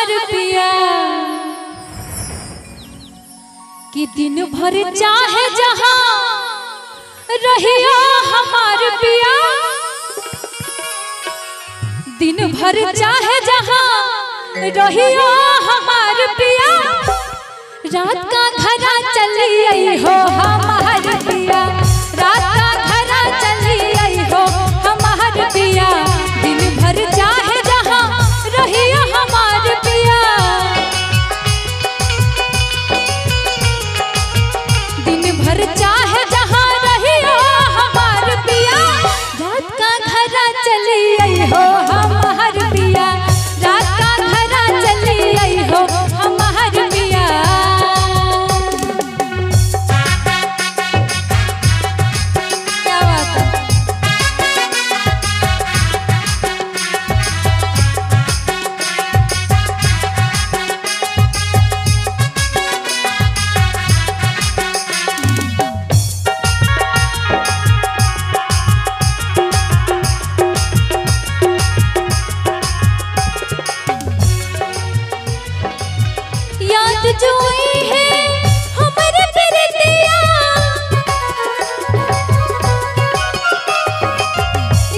हमार पिया कि दिन भर चाहे जहां रहिया हमार पिया, दिन भर चाहे जहां रहिया हमार पिया, रात का घरा चली आई हो हमार पिया, रात का घरा चली आई हो हमार पिया, दिन भर चाहे जहां रहिया हमार पिया, दिन भर चाहे जहां रहिया हमार पिया, रात का घरा चली आई हो हमार पिया, रात का घरा चली आई हो हमार पिया। क्या बात है? याद जो आई है हमारे प्रीतिया,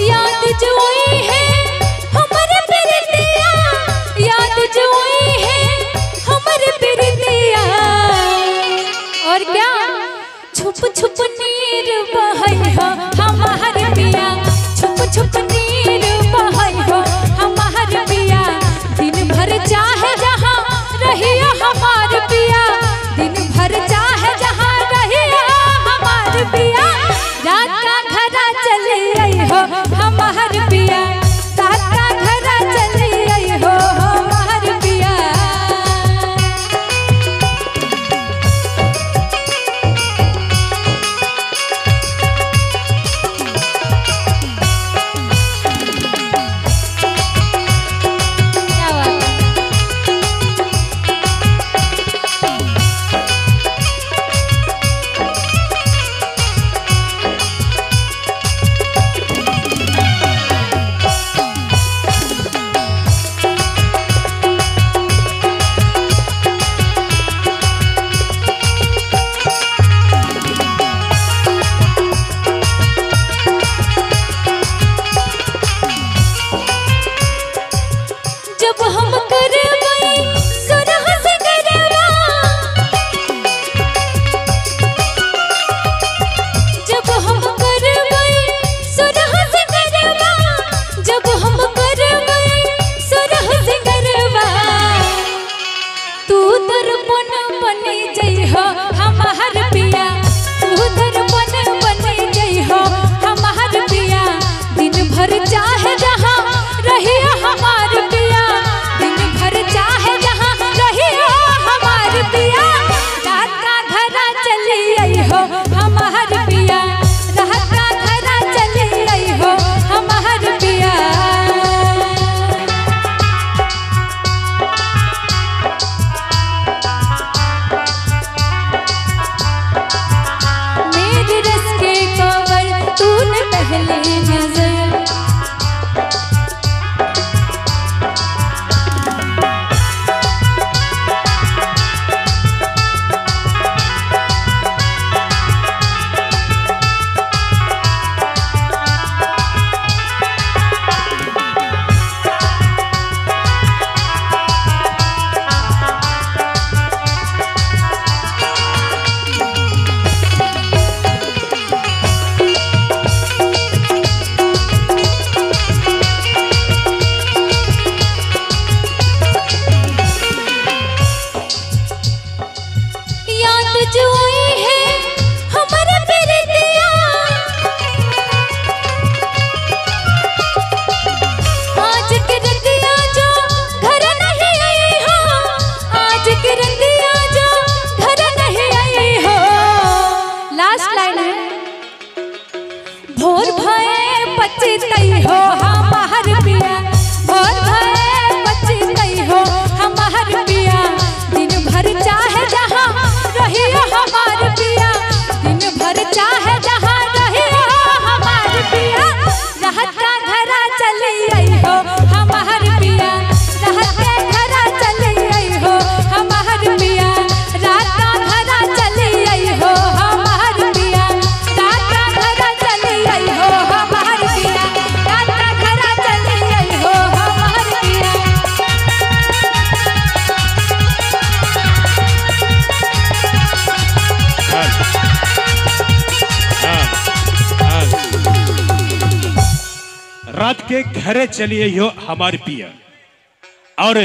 याद जो आई है हमारे प्रीतिया, याद जो आई है हमारे प्रीतिया, और क्या छुप छुप नीर बहाई हो हमार पिया, छुप छुप नीर बहाई हो हमार पिया, दिन भर चाहे जहां रहिया हमार पिया, दिन भर चाहे जहां रहिया हमार पिया, रात का घरा चली आई हो हमार पिया, रात का घरा चली आई हो हमार पिया। क्या बात है? जब हम करवई सुरह से करवा, जब हम करवई सुरह से करवा, जब हम करवई सुरह से करवा, तू दर्पण बनी जई हो हमार पिया, तू दर्पण बनी जई हो हमार पिया, दिन भर चाहे जहां रहिया हमार पिया, दिन भर चाहे बारात के घरे चलिए हो हमारे पिया और